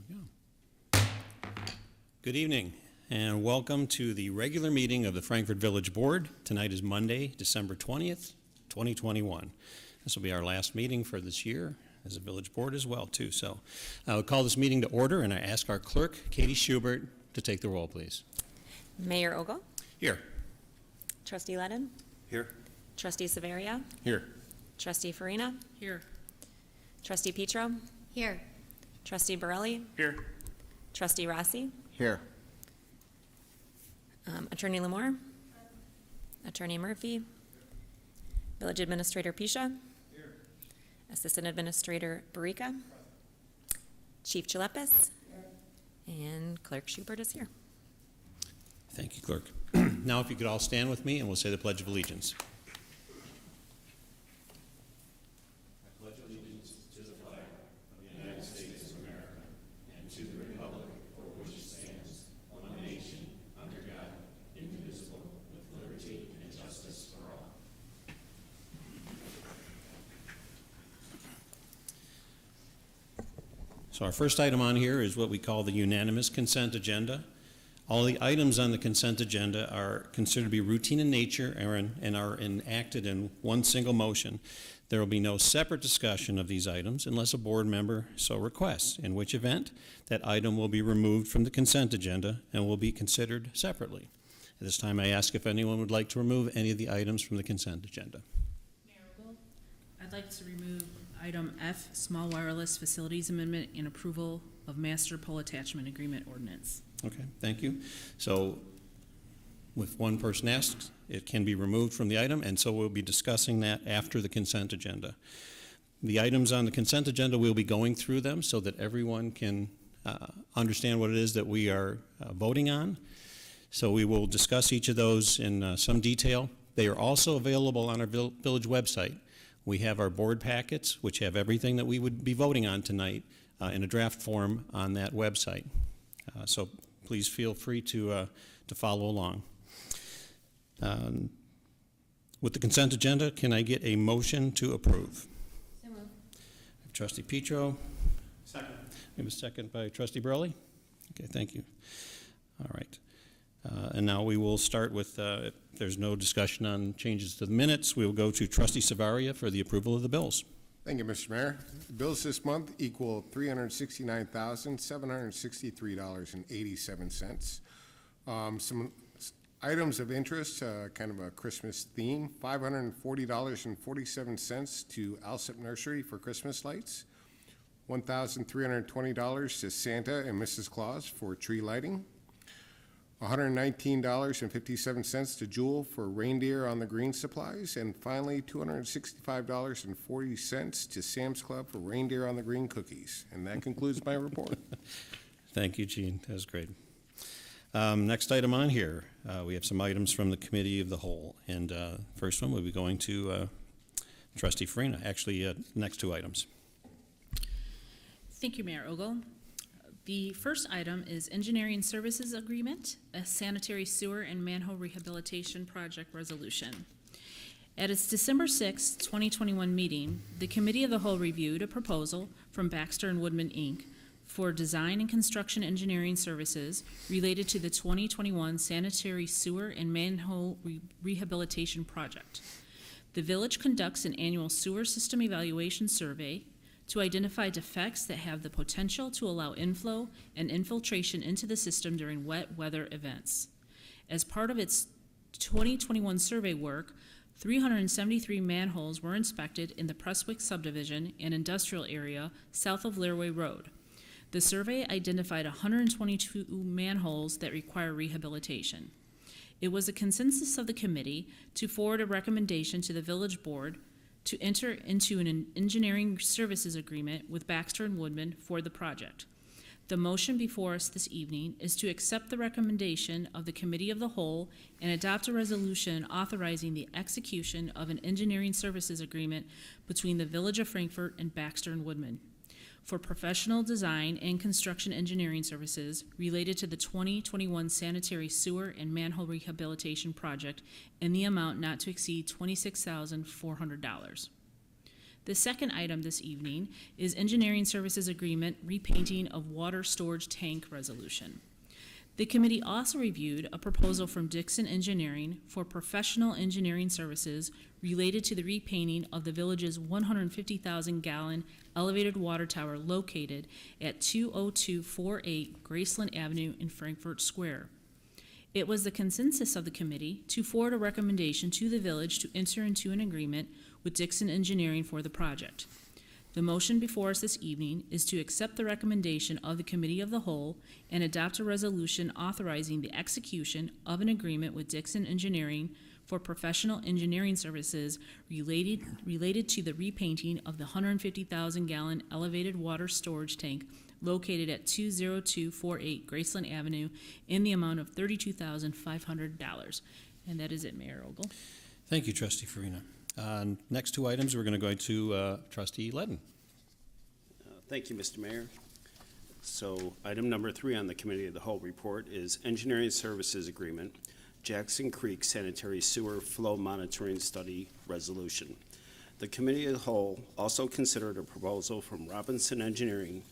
we go. Good evening, and welcome to the regular meeting of the Frankfort Village Board. Tonight is Monday, December 20th, 2021. This will be our last meeting for this year as a village board as well, too. So I will call this meeting to order, and I ask our clerk, Katie Schubert, to take the roll, please. Mayor Ogle. Here. Trustee Ledden. Here. Trustee Severia. Here. Trustee Farina. Here. Trustee Petro. Here. Trustee Borelli. Here. Trustee Rossi. Here. Attorney Lamore. Attorney Murphy. Village Administrator Pisha. Here. Assistant Administrator Barika. Chief Chalepis. And Clerk Schubert is here. Thank you, clerk. Now if you could all stand with me and we'll say the Pledge of Allegiance. So our first item on here is what we call the unanimous consent agenda. All the items on the consent agenda are considered to be routine in nature and are enacted in one single motion. There will be no separate discussion of these items unless a board member so requests, in which event that item will be removed from the consent agenda and will be considered separately. At this time, I ask if anyone would like to remove any of the items from the consent agenda. Mayor Ogle, I'd like to remove item F, Small Wireless Facilities Amendment and Approval of Master Pole Attachment Agreement Ordinance. Okay, thank you. So if one person asks, it can be removed from the item, and so we'll be discussing that after the consent agenda. The items on the consent agenda, we'll be going through them so that everyone can understand what it is that we are voting on. So we will discuss each of those in some detail. They are also available on our village website. We have our board packets, which have everything that we would be voting on tonight in a draft form on that website. So please feel free to follow along. With the consent agenda, can I get a motion to approve? So moved. Trustee Petro. Second. We have a second by Trustee Borelli. Okay, thank you. All right. And now we will start with, if there's no discussion on changes to the minutes, we will go to Trustee Severia for the approval of the bills. Thank you, Mr. Mayor. The bills this month equal $369,763.87. Some items of interest, kind of a Christmas theme: $540.47 to Alsip Nursery for Christmas lights, $1,320 to Santa and Mrs. Claus for tree lighting, $119.57 to Jewel for reindeer on the green supplies, and finally $265.40 to Sam's Club for reindeer on the green cookies. And that concludes my report. Thank you, Gene. That was great. Next item on here, we have some items from the Committee of the Whole. And first one will be going to Trustee Farina. Actually, next two items. Thank you, Mayor Ogle. The first item is Engineering Services Agreement, a sanitary sewer and manhole rehabilitation project resolution. At its December 6, 2021 meeting, the Committee of the Whole reviewed a proposal from Baxter and Woodman, Inc. for design and construction engineering services related to the 2021 sanitary sewer and manhole rehabilitation project. The village conducts an annual sewer system evaluation survey to identify defects that have the potential to allow inflow and infiltration into the system during wet weather events. As part of its 2021 survey work, 373 manholes were inspected in the Prestwick subdivision and industrial area south of Lairway Road. The survey identified 122 manholes that require rehabilitation. It was a consensus of the committee to forward a recommendation to the village board to enter into an engineering services agreement with Baxter and Woodman for the project. The motion before us this evening is to accept the recommendation of the Committee of the Whole and adopt a resolution authorizing the execution of an engineering services agreement between the Village of Frankfort and Baxter and Woodman for professional design and construction engineering services related to the 2021 sanitary sewer and manhole rehabilitation project in the amount not to exceed $26,400. The second item this evening is engineering services agreement repainting of water storage tank resolution. The committee also reviewed a proposal from Dixon Engineering for professional engineering services related to the repainting of the village's 150,000-gallon elevated water tower located at 20248 Graceland Avenue in Frankfort Square. It was the consensus of the committee to forward a recommendation to the village to enter into an agreement with Dixon Engineering for the project. The motion before us this evening is to accept the recommendation of the Committee of the Whole and adopt a resolution authorizing the execution of an agreement with Dixon Engineering for professional engineering services related to the repainting of the 150,000-gallon elevated water storage tank located at 20248 Graceland Avenue in the amount of $32,500. And that is it, Mayor Ogle. Thank you, Trustee Farina. Next two items, we're going to go to Trustee Ledden. Thank you, Mr. Mayor. So item number 3 on the Committee of the Whole report is Engineering Services Agreement, Jackson Creek Sanitary Sewer Flow Monitoring Study Resolution. The Committee of the Whole also considered a proposal from Robinson Engineering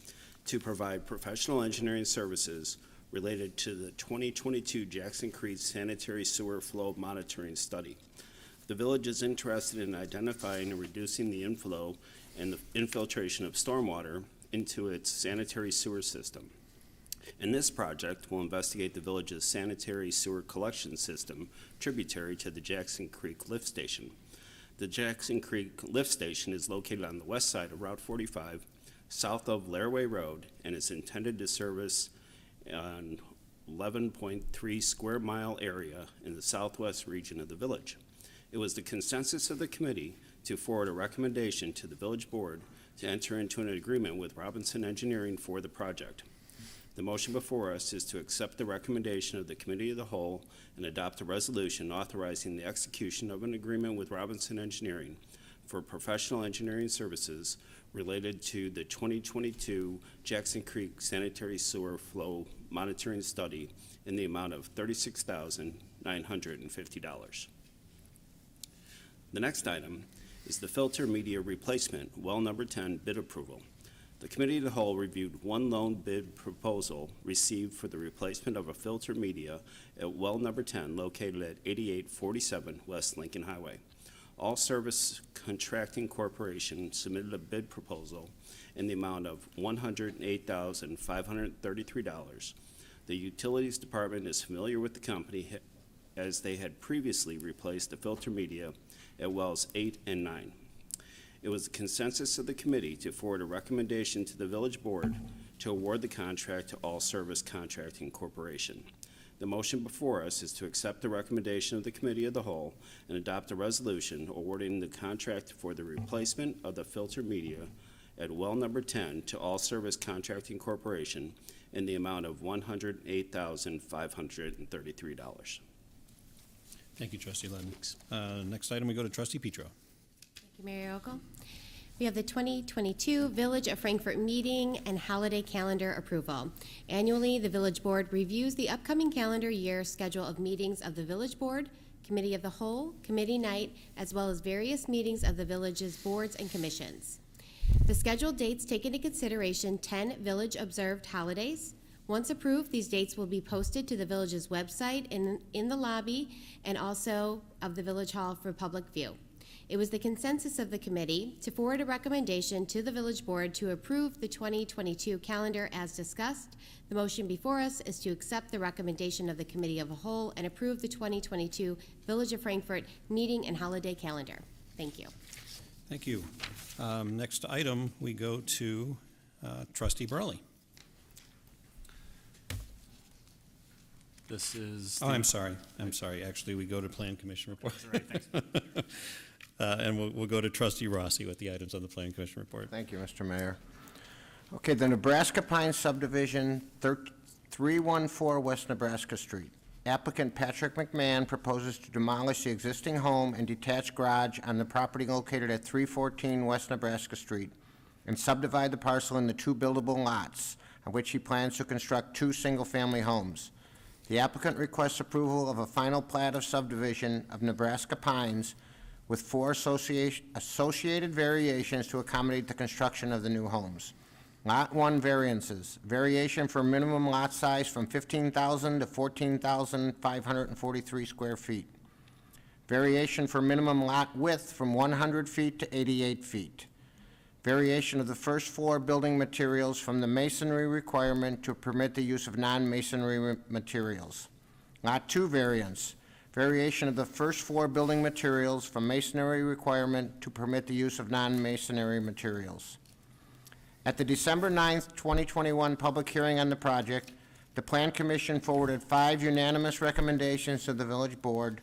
to provide professional engineering services related to the 2022 Jackson Creek Sanitary Sewer Flow Monitoring Study. The village is interested in identifying and reducing the inflow and the infiltration of stormwater into its sanitary sewer system. In this project, we'll investigate the village's sanitary sewer collection system tributary to the Jackson Creek Lift Station. The Jackson Creek Lift Station is located on the west side of Route 45, south of Laraway Road, and is intended to service an 11.3 square mile area in the southwest region of the village. It was the consensus of the committee to forward a recommendation to the village board to enter into an agreement with Robinson Engineering for the project. The motion before us is to accept the recommendation of the Committee of the Whole and adopt a resolution authorizing the execution of an agreement with Robinson Engineering for professional engineering services related to the 2022 Jackson Creek Sanitary Sewer Flow Monitoring Study in the amount of $36,950. The next item is the filter media replacement, well number 10, bid approval. The Committee of the Whole reviewed one loan bid proposal received for the replacement of a filter media at well number 10 located at 8847 West Lincoln Highway. All Service Contracting Corporation submitted a bid proposal in the amount of $108,533. The Utilities Department is familiar with the company as they had previously replaced the filter media at wells 8 and 9. It was the consensus of the committee to forward a recommendation to the village board to award the contract to All Service Contracting Corporation. The motion before us is to accept the recommendation of the Committee of the Whole and adopt a resolution awarding the contract for the replacement of the filter media at well number 10 to All Service Contracting Corporation in the amount of $108,533. Thank you, Trustee Ledden. Next item, we go to Trustee Petro. Thank you, Mayor Ogle. We have the 2022 Village of Frankfort meeting and holiday calendar approval. Annually, the Village Board reviews the upcoming calendar year schedule of meetings of the Village Board, Committee of the Whole, Committee Night, as well as various meetings of the Village's boards and commissions. The scheduled dates take into consideration 10 Village-observed holidays. Once approved, these dates will be posted to the Village's website in the lobby and also of the Village Hall for public view. It was the consensus of the committee to forward a recommendation to the Village Board to approve the 2022 calendar as discussed. The motion before us is to accept the recommendation of the Committee of the Whole and approve the 2022 Village of Frankfort meeting and holiday calendar. Thank you. Thank you. Next item, we go to Trustee Burley. This is. Oh, I'm sorry. Actually, we go to Plan Commission report. That's all right, thanks. And we'll go to Trustee Rossi with the items on the Plan Commission report. Thank you, Mr. Mayor. Okay, the Nebraska Pines subdivision, 314 West Nebraska Street. Applicant Patrick McMahon proposes to demolish the existing home and detached garage on the property located at 314 West Nebraska Street and subdivide the parcel into 2 buildable lots, on which he plans to construct 2 single-family homes. The applicant requests approval of a final plat of subdivision of Nebraska Pines, with 4 associated variations to accommodate the construction of the new homes. Lot 1 variances, variation for minimum lot size from 15,000 to 14,543 square feet. Variation for minimum lot width from 100 feet to 88 feet. Variation of the first floor building materials from the masonry requirement to permit the use of non-masonry materials. Lot 2 variance, variation of the first floor building materials from masonry requirement to permit the use of non-masonry materials. At the December 9th, 2021 public hearing on the project, the Plan Commission forwarded 5 unanimous recommendations to the Village Board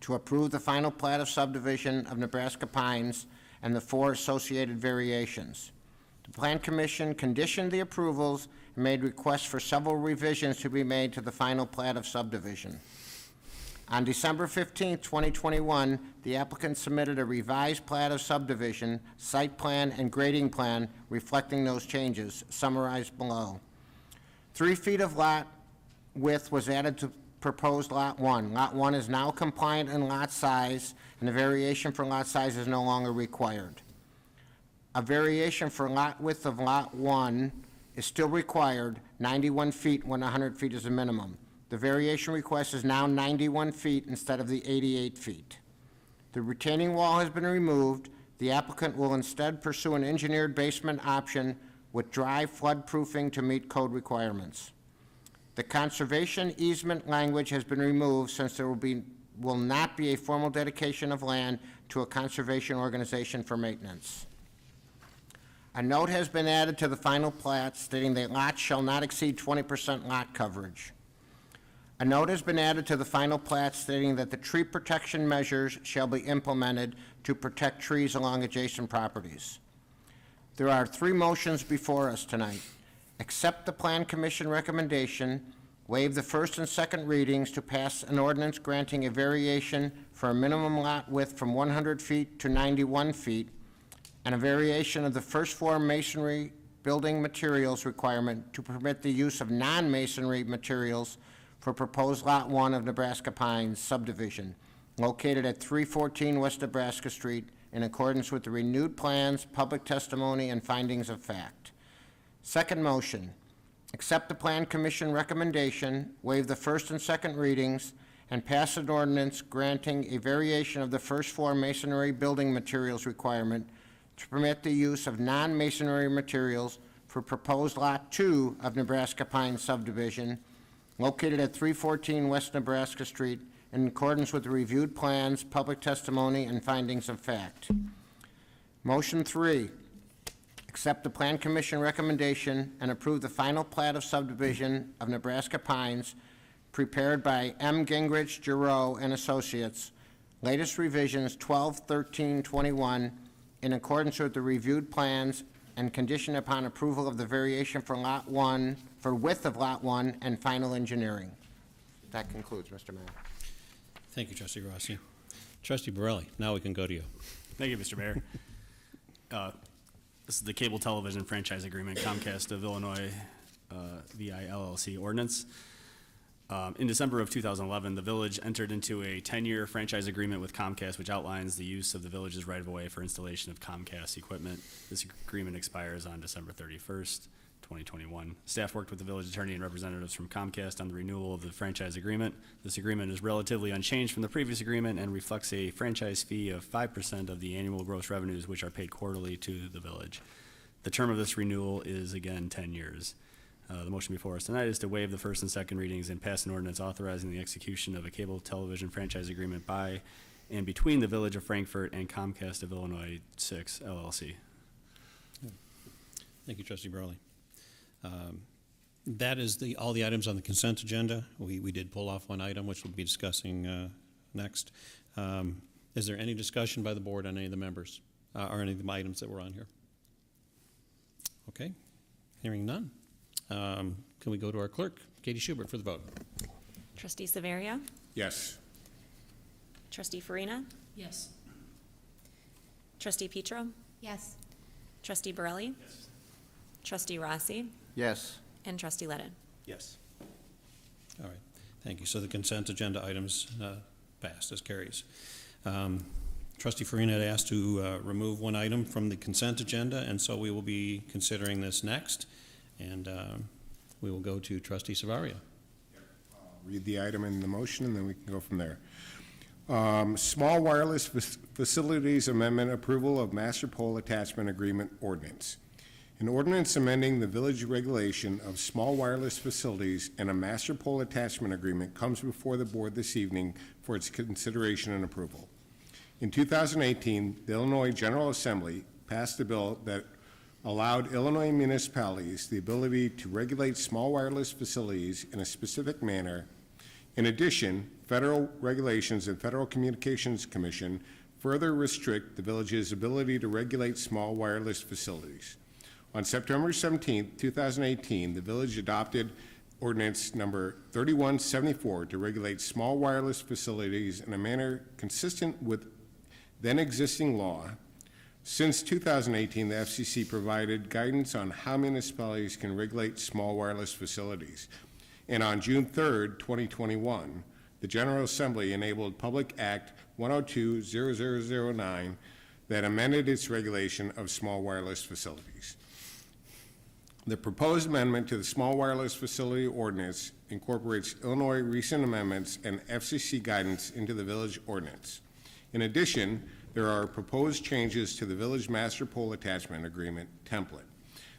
to approve the final plat of subdivision of Nebraska Pines and the 4 associated variations. The Plan Commission conditioned the approvals and made requests for several revisions to be made to the final plat of subdivision. On December 15, 2021, the applicant submitted a revised plat of subdivision, site plan, and grading plan reflecting those changes, summarized below. 3 feet of lot width was added to proposed Lot 1. Lot 1 is now compliant in lot size, and a variation for lot size is no longer required. A variation for lot width of Lot 1 is still required, 91 feet when 100 feet is a minimum. The variation request is now 91 feet instead of the 88 feet. The retaining wall has been removed. The applicant will instead pursue an engineered basement option with dry floodproofing to meet code requirements. The conservation easement language has been removed since there will not be a formal dedication of land to a conservation organization for maintenance. A note has been added to the final plat stating that lots shall not exceed 20% lot coverage. A note has been added to the final plat stating that the tree protection measures shall be implemented to protect trees along adjacent properties. There are 3 motions before us tonight. Accept the Plan Commission recommendation, waive the first and second readings to pass an ordinance granting a variation for a minimum lot width from 100 feet to 91 feet, and a variation of the first floor masonry building materials requirement to permit the use of non-masonry materials for proposed Lot 1 of Nebraska Pines subdivision, located at 314 West Nebraska Street, in accordance with the renewed plans, public testimony, and findings of fact. Second motion, accept the Plan Commission recommendation, waive the first and second readings, and pass an ordinance granting a variation of the first floor masonry building materials requirement to permit the use of non-masonry materials for proposed Lot 2 of Nebraska Pines subdivision, located at 314 West Nebraska Street, in accordance with the reviewed plans, public testimony, and findings of fact. Motion 3, accept the Plan Commission recommendation and approve the final plat of subdivision of Nebraska Pines prepared by M. Gingrich, Giroux, and Associates, latest revisions 12/13/21, in accordance with the reviewed plans and conditioned upon approval of the variation for Lot 1, for width of Lot 1, and final engineering. That concludes, Mr. Mayor. Thank you, Trustee Rossi. Trustee Borelli, now we can go to you. Thank you, Mr. Mayor. This is the cable television franchise agreement, Comcast of Illinois, VI LLC ordinance. In December of 2011, the village entered into a 10-year franchise agreement with Comcast, which outlines the use of the village's right-of-way for installation of Comcast equipment. This agreement expires on December 31st, 2021. Staff worked with the village attorney and representatives from Comcast on the renewal of the franchise agreement. This agreement is relatively unchanged from the previous agreement and reflects a franchise fee of 5% of the annual gross revenues, which are paid quarterly to the village. The term of this renewal is, again, 10 years. The motion before us tonight is to waive the first and second readings and pass an ordinance authorizing the execution of a cable television franchise agreement by and between the Village of Frankfort and Comcast of Illinois Ch.6 LLC. Thank you, Trustee Borelli. That is all the items on the consent agenda. We did pull off one item, which we'll be discussing next. Is there any discussion by the board on any of the members or any of the items that were on here? Okay, hearing none. Can we go to our clerk, Katie Schubert, for the vote? Trustee Severia? Yes. Trustee Farina? Yes. Trustee Petro? Yes. Trustee Borelli? Yes. Trustee Rossi? Yes. And Trustee Letton? Yes. All right, thank you. So the consent agenda items passed as carries. Trustee Farina had asked to remove one item from the consent agenda, and so we will be considering this next. And we will go to Trustee Savaria. Read the item in the motion, and then we can go from there. Small wireless facilities amendment approval of master pole attachment agreement ordinance. An ordinance amending the village regulation of small wireless facilities and a master pole attachment agreement comes before the board this evening for its consideration and approval. In 2018, the Illinois General Assembly passed a bill that allowed Illinois municipalities the ability to regulate small wireless facilities in a specific manner. In addition, federal regulations and Federal Communications Commission further restrict the village's ability to regulate small wireless facilities. On September 17, 2018, the village adopted ordinance number 3174 to regulate small wireless facilities in a manner consistent with then existing law. Since 2018, the FCC provided guidance on how municipalities can regulate small wireless facilities. And on June 3rd, 2021, the General Assembly enabled Public Act 102-0009 that amended its regulation of small wireless facilities. The proposed amendment to the Small Wireless Facility Ordinance incorporates Illinois recent amendments and FCC guidance into the village ordinance. In addition, there are proposed changes to the Village Master Pole Attachment Agreement template.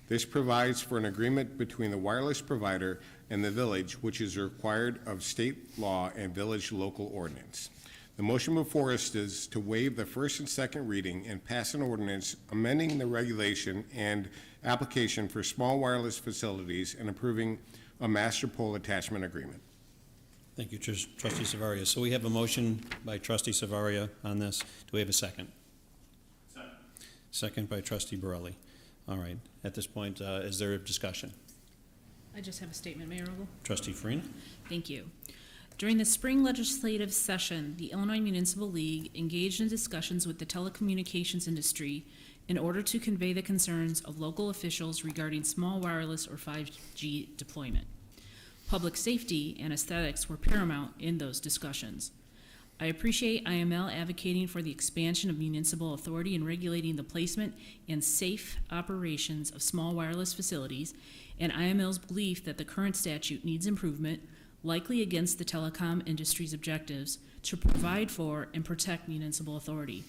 This provides for an agreement between the wireless provider and the village, which is required of state law and village local ordinance. The motion before us is to waive the first and second reading and pass an ordinance amending the regulation and application for small wireless facilities and approving a master pole attachment agreement. Thank you, Trustee Savaria. So we have a motion by Trustee Savaria on this. Do we have a second? Second. Second by Trustee Borelli. All right. At this point, is there a discussion? I just have a statement, Mayor Ogle. Trustee Farina? Thank you. During the spring legislative session, the Illinois Municipal League engaged in discussions with the telecommunications industry in order to convey the concerns of local officials regarding small wireless or 5G deployment. Public safety and aesthetics were paramount in those discussions. I appreciate IML advocating for the expansion of municipal authority in regulating the placement and safe operations of small wireless facilities, and IML's belief that the current statute needs improvement, likely against the telecom industry's objectives, to provide for and protect municipal authority.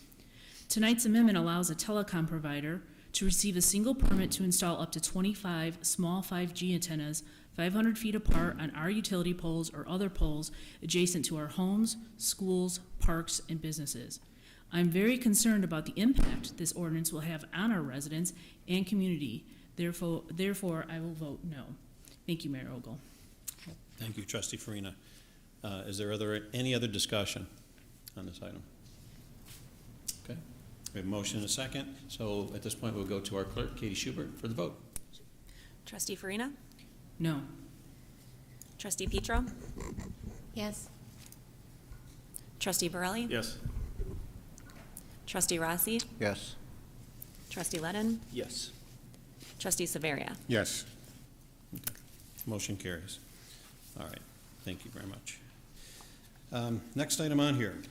Tonight's amendment allows a telecom provider to receive a single permit to install up to 25 small 5G antennas 500 feet apart on our utility poles or other poles adjacent to our homes, schools, parks, and businesses. I'm very concerned about the impact this ordinance will have on our residents and community. Therefore, I will vote no. Thank you, Mayor Ogle. Thank you, Trustee Farina. Is there any other discussion on this item? Okay. We have a motion and a second. So at this point, we'll go to our clerk, Katie Schubert, for the vote. Trustee Farina? No. Trustee Petro? Yes. Trustee Borelli? Yes. Trustee Rossi? Yes. Trustee Ledden? Yes. Trustee Savaria? Yes. Motion carries. All right. Thank you very much. Next item on here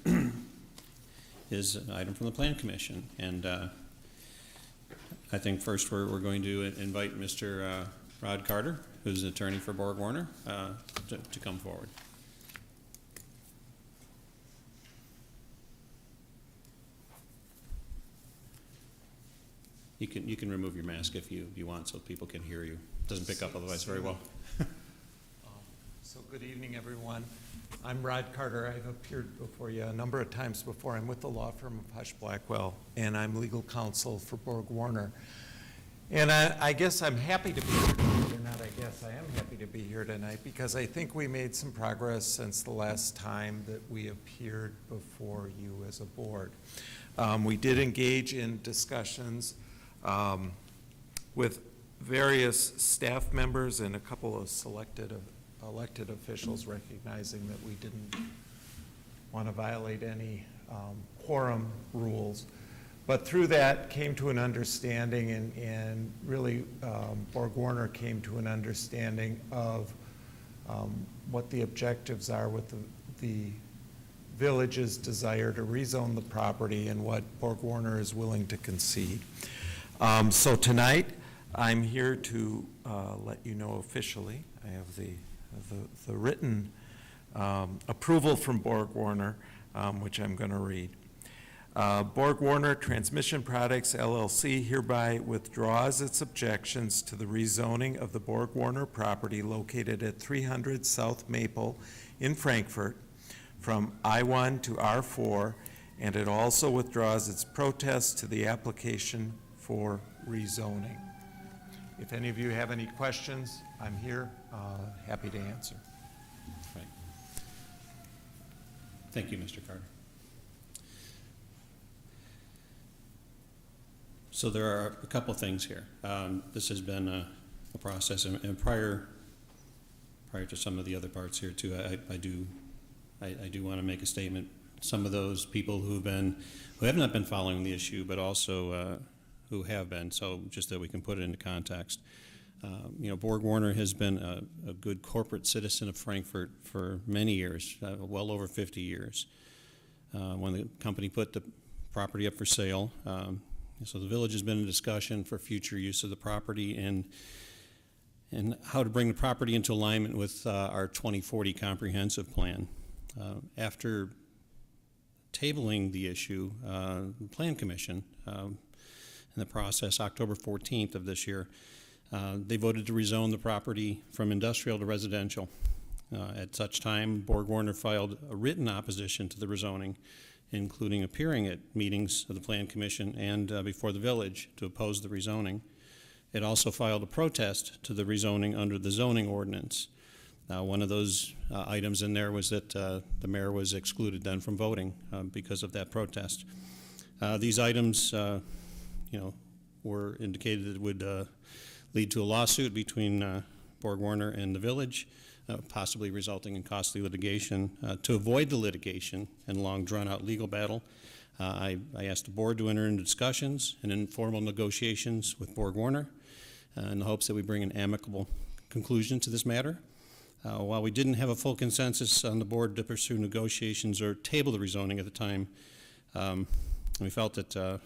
is an item from the Plan Commission. And I think first we're going to invite Mr. Rod Carter, who's an attorney for Borg Warner, to come forward. You can remove your mask if you want so people can hear you. Doesn't pick up otherwise very well. So good evening, everyone. I'm Rod Carter. I've appeared before you a number of times before. I'm with the law firm of Hush Blackwell, and I'm legal counsel for Borg Warner. And I guess I'm happy to be here tonight, or not I guess, I am happy to be here tonight because I think we made some progress since the last time that we appeared before you as a board. We did engage in discussions with various staff members and a couple of elected officials, recognizing that we didn't want to violate any quorum rules. But through that came to an understanding, and really Borg Warner came to an understanding of what the objectives are with the village's desire to rezone the property and what Borg-Warner is willing to concede. So tonight, I'm here to let you know officially, I have the written approval from Borg-Warner, which I'm going to read. Borg-Warner Transmission Products LLC hereby withdraws its objections to the rezoning of the Borg-Warner property located at 300 South Maple in Frankfort from I-1 to R4, and it also withdraws its protest to the application for rezoning. If any of you have any questions, I'm here, happy to answer. Right. Thank you, Mr. Carter. So there are a couple of things here. This has been a process, and prior to some of the other parts here too, I do want to make a statement. Some of those people who have not been following the issue, but also who have been, so just that we can put it into context. Borg-Warner has been a good corporate citizen of Frankfort for many years, well over 50 years. When the company put the property up for sale, so the village has been in discussion for future use of the property and how to bring the property into alignment with our 2040 comprehensive plan. After tabling the issue, the Plan Commission, in the process, October 14th of this year, they voted to rezone the property from industrial to residential. At such time, Borg-Warner filed a written opposition to the rezoning, including appearing at meetings of the Plan Commission and before the village to oppose the rezoning. It also filed a protest to the rezoning under the zoning ordinance. One of those items in there was that the mayor was excluded then from voting because of that protest. These items, were indicated that it would lead to a lawsuit between Borg-Warner and the village, possibly resulting in costly litigation. To avoid the litigation and long drawn-out legal battle, I asked the board to enter into discussions and informal negotiations with Borg-Warner in the hopes that we bring an amicable conclusion to this matter. While we didn't have a full consensus on the board to pursue negotiations or table the rezoning at the time, we felt that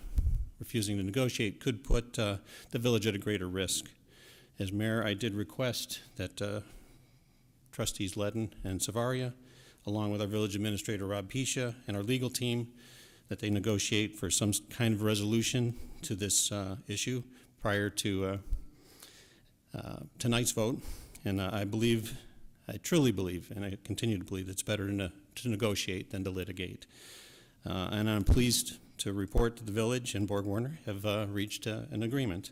refusing to negotiate could put the village at a greater risk. As mayor, I did request that trustees Ledden and Savaria, along with our village administrator Rob Pisha and our legal team, that they negotiate for some kind of resolution to this issue prior to tonight's vote. And I truly believe, and I continue to believe, it's better to negotiate than to litigate. And I'm pleased to report that the village and Borg-Warner have reached an agreement.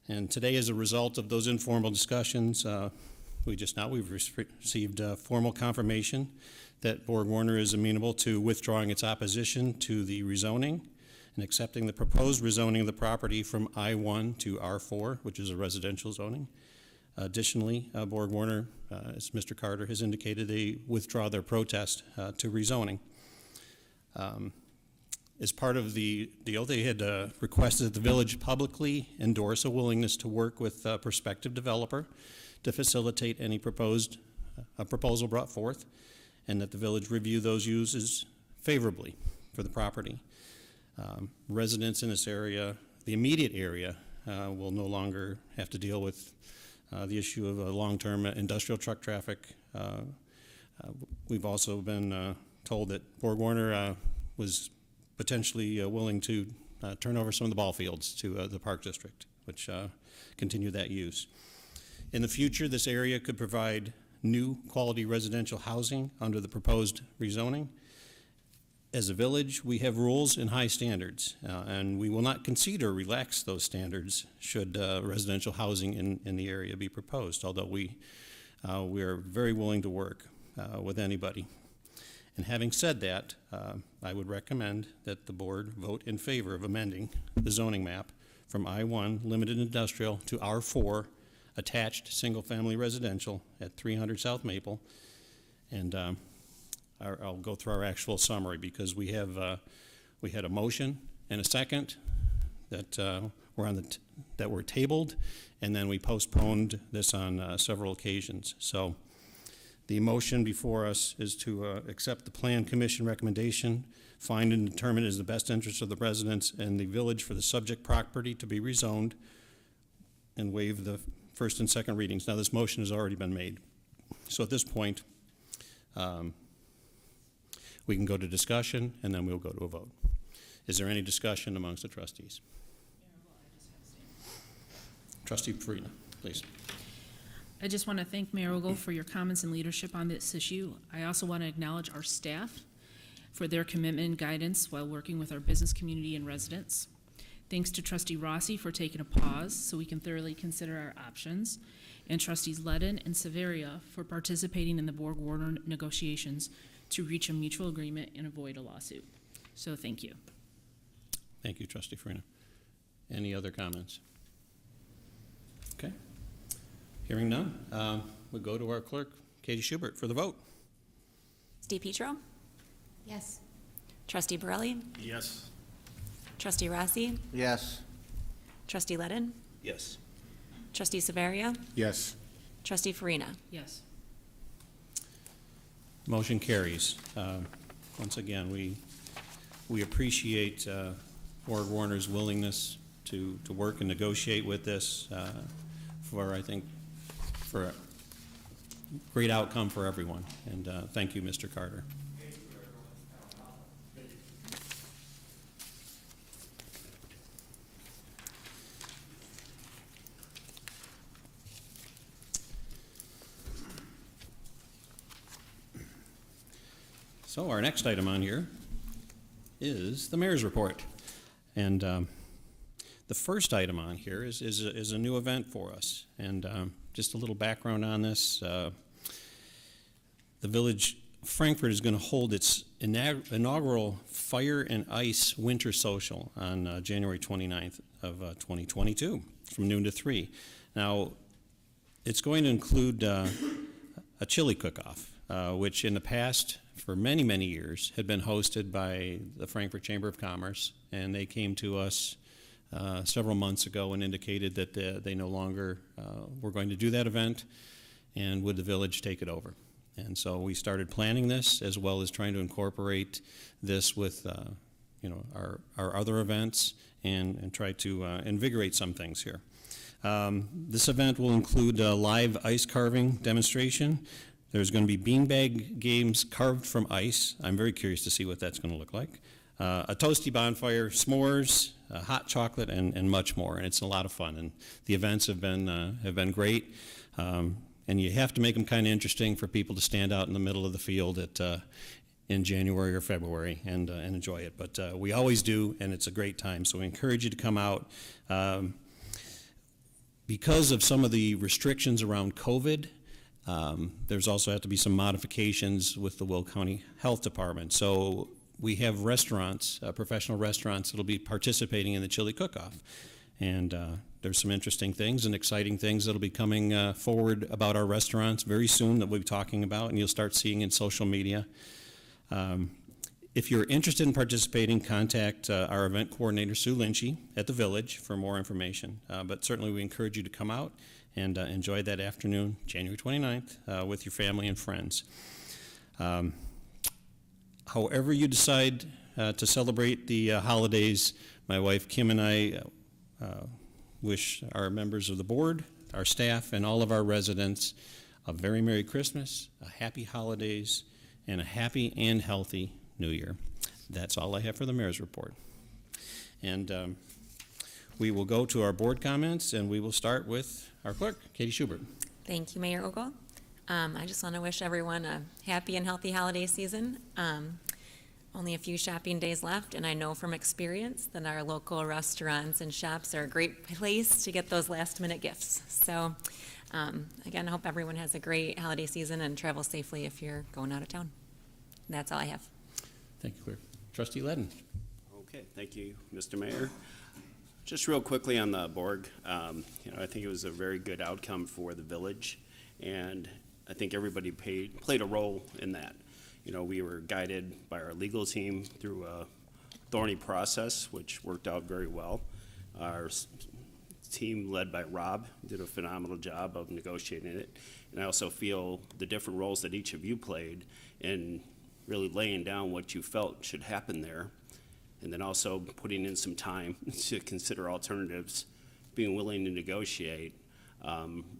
And today, as a result of those informal discussions, we've received formal confirmation that Borg-Warner is amenable to withdrawing its opposition to the rezoning and accepting the proposed rezoning of the property from I-1 to R4, which is a residential zoning. Additionally, Borg-Warner, as Mr. Carter has indicated, they withdraw their protest to rezoning. As part of the deal, they had requested that the village publicly endorse a willingness to work with a prospective developer to facilitate any proposal brought forth, and that the village review those uses favorably for the property. Residents in this area, the immediate area, will no longer have to deal with the issue of long-term industrial truck traffic. We've also been told that Borg-Warner was potentially willing to turn over some of the ball fields to the Park District, which continue that use. In the future, this area could provide new quality residential housing under the proposed rezoning. As a village, we have rules and high standards, and we will not concede or relax those standards should residential housing in the area be proposed, although we are very willing to work with anybody. And having said that, I would recommend that the board vote in favor of amending the zoning map from I-1 limited industrial to R4 attached single-family residential at 300 South Maple. And I'll go through our actual summary because we had a motion and a second that were tabled, and then we postponed this on several occasions. So The motion before us is to accept the Plan Commission recommendation, find and determine it is the best interest of the residents and the village for the subject property to be rezoned, and waive the first and second readings. Now, this motion has already been made. So at this point, we can go to discussion, and then we'll go to a vote. Is there any discussion amongst the trustees? Trustee Farina, please. I just want to thank Mayor Ogle for your comments and leadership on this issue. I also want to acknowledge our staff for their commitment and guidance while working with our business community and residents. Thanks to Trustee Rossi for taking a pause so we can thoroughly consider our options, and Trustees Ledden and Severia for participating in the Borg-Warner negotiations to reach a mutual agreement and avoid a lawsuit. So thank you. Thank you, Trustee Farina. Any other comments? Okay. Hearing none, we'll go to our clerk, Katie Schubert, for the vote. Trustee Petro, Yes. Trustee Borelli, Yes. Trustee Rossi, Yes. Trustee Ledden, Yes. Trustee Severia, Yes. Trustee Farina. Yes. Motion carries. Once again, we appreciate Borg Warner's willingness to work and negotiate with this for, I think, for a great outcome for everyone. And thank you, Mr. Carter. So our next item on here is the mayor's report. And the first item on here is a new event for us. And just a little background on this. The village, Frankfort, is going to hold its inaugural Fire and Ice Winter Social on January 29th of 2022 from noon to 3. Now, it's going to include a chili cook-off, which in the past, for many, many years, had been hosted by the Frankfort Chamber of Commerce, and they came to us several months ago and indicated that they no longer were going to do that event, and would the village take it over. And so we started planning this, as well as trying to incorporate this with our other events and try to invigorate some things here. This event will include a live ice carving demonstration. There's going to be beanbag games carved from ice. I'm very curious to see what that's going to look like. A toasty bonfire, s'mores, hot chocolate, and much more. And it's a lot of fun. And the events have been great. And you have to make them kind of interesting for people to stand out in the middle of the field in January or February and enjoy it. But we always do, and it's a great time. So we encourage you to come out. Because of some of the restrictions around COVID, there's also have to be some modifications with the Will County Health Department. So we have restaurants, professional restaurants, that'll be participating in the chili cook-off. And there's some interesting things and exciting things that'll be coming forward about our restaurants very soon that we'll be talking about, and you'll start seeing in social media. If you're interested in participating, contact our event coordinator, Sue Lynchy, at the Village for more information. But certainly we encourage you to come out and enjoy that afternoon, January 29th, with your family and friends. However you decide to celebrate the holidays, my wife Kim and I wish our members of the board, our staff, and all of our residents a very Merry Christmas, a happy holidays, and a happy and healthy New Year. That's all I have for the mayor's report. And we will go to our board comments, and we will start with our clerk, Katie Schubert. Thank you, Mayor Ogle. I just want to wish everyone a happy and healthy holiday season. Only a few shopping days left, and I know from experience that our local restaurants and shops are a great place to get those last-minute gifts. So, again, I hope everyone has a great holiday season and travel safely if you're going out of town. That's all I have. Thank you, clerk. Trustee Ledden. Okay, thank you, Mr. Mayor. Just real quickly on the Borg, I think it was a very good outcome for the village, and I think everybody played a role in that. We were guided by our legal team through a thorny process, which worked out very well. Our team led by Rob did a phenomenal job of negotiating it. And I also feel the different roles that each of you played in really laying down what you felt should happen there. And then also putting in some time to consider alternatives, being willing to negotiate,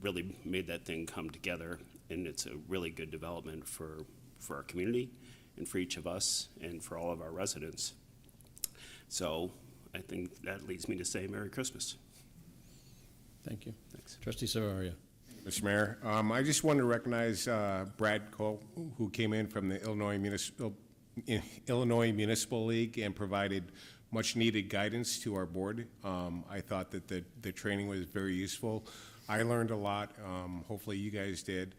really made that thing come together. And it's a really good development for our community and for each of us and for all of our residents. So I think that leads me to say Merry Christmas. Thank you. Thanks. Trustee Savaria. Mr. Mayor, I just want to recognize Brad Cole, who came in from the Illinois Municipal League and provided much-needed guidance to our board. I thought that the training was very useful. I learned a lot. Hopefully you guys did.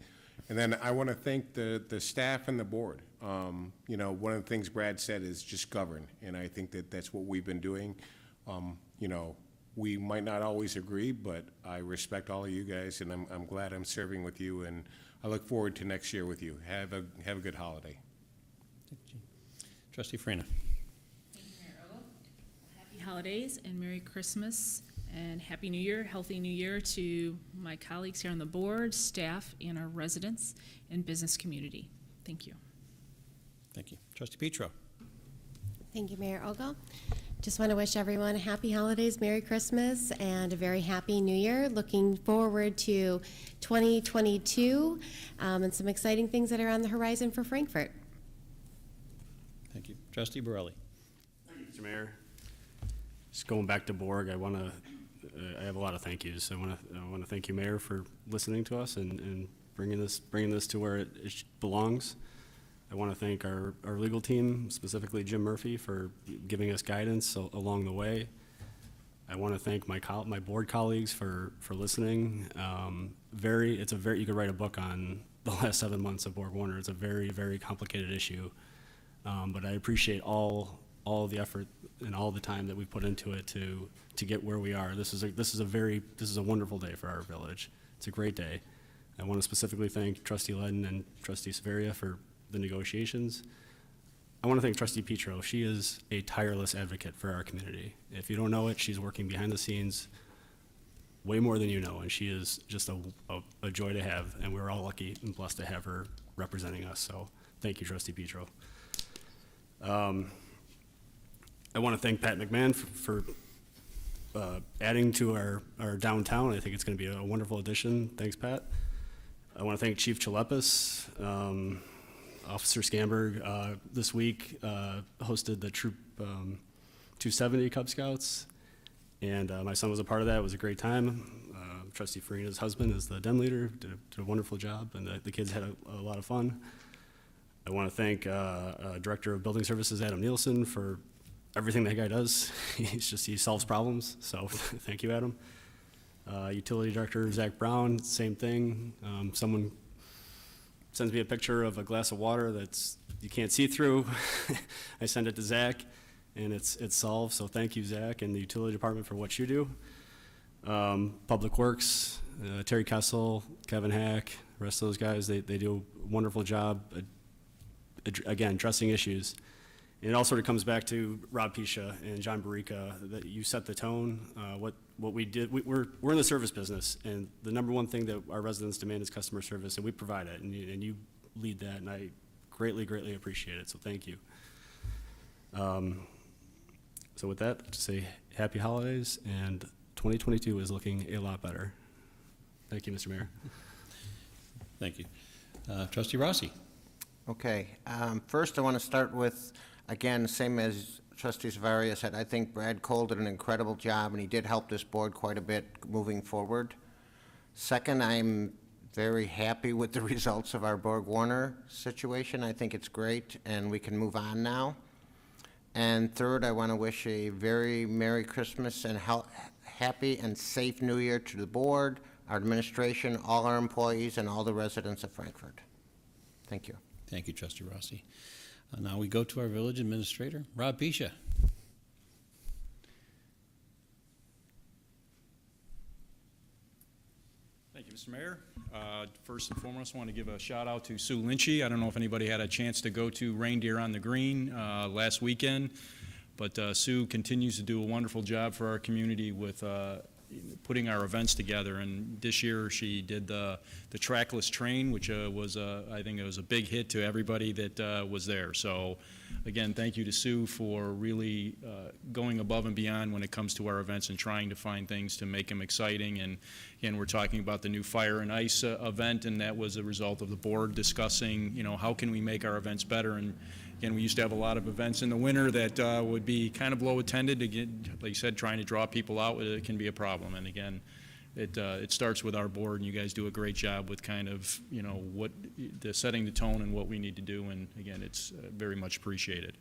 And then I want to thank the staff and the board. You know, one of the things Brad said is just govern, and I think that that's what we've been doing. You know, we might not always agree, but I respect all of you guys, and I'm glad I'm serving with you, and I look forward to next year with you. Have a good holiday. Trustee Farina. Thank you, Mayor Ogle. Happy holidays and Merry Christmas and Happy New Year, healthy New Year to my colleagues here on the board, staff, and our residents and business community. Thank you. Thank you. Trustee Petro. Thank you, Mayor Ogle. Just want to wish everyone happy holidays, Merry Christmas, and a very happy New Year. Looking forward to 2022 and some exciting things that are on the horizon for Frankfort. Thank you. Trustee Borelli. Mr. Mayor, just going back to Borg, I have a lot of thank yous. I want to thank you, Mayor, for listening to us and bringing this to where it belongs. I want to thank our legal team, specifically Jim Murphy, for giving us guidance along the way. I want to thank my board colleagues for listening. You could write a book on the last 7 months of Borg Warner. It's a very, very complicated issue, but I appreciate all the effort and all the time that we put into it to get where we are. This is a wonderful day for our village. It's a great day. I want to specifically thank Trustee Ledden and Trustee Severia for the negotiations. I want to thank Trustee Petro. She is a tireless advocate for our community. If you don't know it, she's working behind the scenes way more than you know, and she is just a joy to have, and we're all lucky and blessed to have her representing us. So thank you, Trustee Petro. I want to thank Pat McMahon for adding to our downtown. I think it's going to be a wonderful addition. Thanks, Pat. I want to thank Chief Chalepis. Officer Scamberg this week hosted the Troop 270 Cub Scouts, and my son was a part of that. It was a great time. Trustee Farina's husband is the den leader, did a wonderful job, and the kids had a lot of fun. I want to thank Director of Building Services Adam Nielsen for everything that guy does. He solves problems, so thank you, Adam. Utility Director Zach Brown, same thing. Someone sends me a picture of a glass of water that's you can't see through. I send it to Zach, and it's solved. So thank you, Zach, and the utility department for what you do. Public Works, Terry Kessel, Kevin Hack, the rest of those guys, they do a wonderful job, again, addressing issues. And it all sort of comes back to Rob Pisha and John Barica, that you set the tone. What we did, we're in the service business, and the number one thing that our residents demand is customer service, and we provide it, and you lead that, and I greatly, greatly appreciate it, so thank you. So with that, to say happy holidays, and 2022 is looking a lot better. Thank you, Mr. Mayor. Thank you. Trustee Rossi. Okay, first I want to start with, again, same as Trustee Savaria said, I think Brad Cole did an incredible job, and he did help this board quite a bit moving forward. Second, I'm very happy with the results of our Borg Warner situation. I think it's great, and we can move on now. And third, I want to wish a very Merry Christmas and happy and safe New Year to the board, our administration, all our employees, and all the residents of Frankfort. Thank you. Thank you, Trustee Rossi. Now we go to our village administrator, Rob Pisha. Thank you, Mr. Mayor. First and foremost, I want to give a shout out to Sue Lynchy. I don't know if anybody had a chance to go to Reindeer on the Green last weekend, but Sue continues to do a wonderful job for our community with putting our events together. And this year, she did the trackless train, which was, I think it was a big hit to everybody that was there. So again, thank you to Sue for really going above and beyond when it comes to our events and trying to find things to make them exciting. And again, we're talking about the new Fire and Ice event, and that was a result of the board discussing, you know, how can we make our events better. And again, we used to have a lot of events in the winter that would be kind of low attended. Again, like you said, trying to draw people out, it can be a problem. And again, it starts with our board, and you guys do a great job with kind of, you know, setting the tone and what we need to do. And again, it's very much appreciated.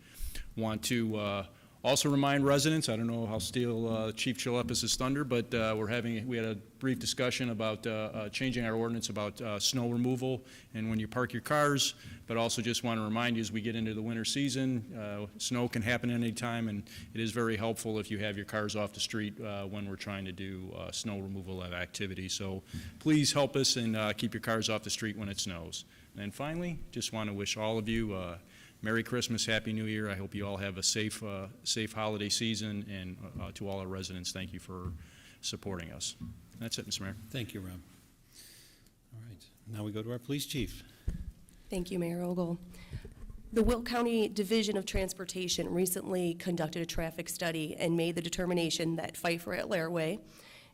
Want to also remind residents, I don't know how steal Chief Chalepis' thunder, but we had a brief discussion about changing our ordinance about snow removal and when you park your cars, but also just want to remind you as we get into the winter season, snow can happen at any time, and it is very helpful if you have your cars off the street when we're trying to do snow removal activity. So please help us and keep your cars off the street when it snows. And finally, just want to wish all of you Merry Christmas, Happy New Year. I hope you all have a safe holiday season, and to all our residents, thank you for supporting us. That's it, Mr. Mayor. Thank you, Rob. All right, now we go to our police chief. Thank you, Mayor Ogle. The Will County Division of Transportation recently conducted a traffic study and made the determination that Pfeiffer at Laraway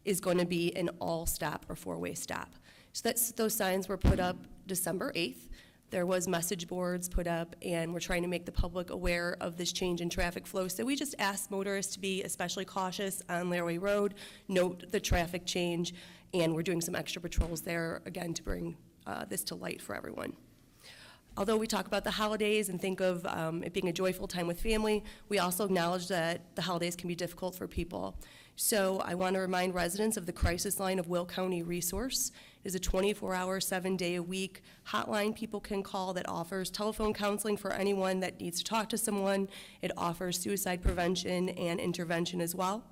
is going to be an all-stop or four-way stop. So those signs were put up December 8th. There was message boards put up, and we're trying to make the public aware of this change in traffic flow. So we just ask motorists to be especially cautious on Laraway Road, note the traffic change, and we're doing some extra patrols there, again, to bring this to light for everyone. Although we talk about the holidays and think of it being a joyful time with family, we also acknowledge that the holidays can be difficult for people. So I want to remind residents of the crisis line of Will County Resource. It is a 24-hour, 7-day-a-week hotline people can call that offers telephone counseling for anyone that needs to talk to someone. It offers suicide prevention and intervention as well.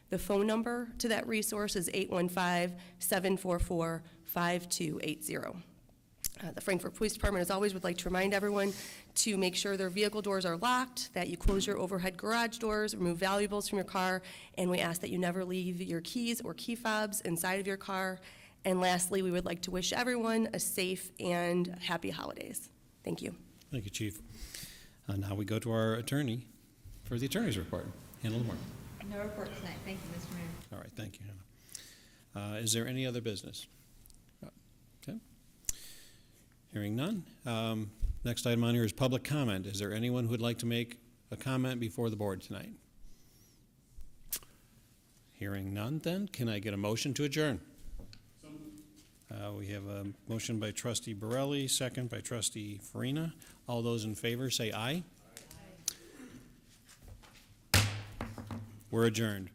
The phone number to that resource is 815-744-5280. The Frankfort Police Department, as always, would like to remind everyone to make sure their vehicle doors are locked, that you close your overhead garage doors, remove valuables from your car, and we ask that you never leave your keys or key fobs inside of your car. And lastly, we would like to wish everyone a safe and happy holidays. Thank you. Thank you, Chief. Now we go to our attorney for the attorney's report. Hannah Lamore. No report tonight. Thank you, Mr. Mayor. All right, thank you, Hannah. Is there any other business? Okay. Hearing none. Next item on here is public comment. Is there anyone who would like to make a comment before the board tonight? Hearing none, then, can I get a motion to adjourn? We have a motion by Trustee Borelli, second by Trustee Farina. All those in favor say aye. Aye. We're adjourned.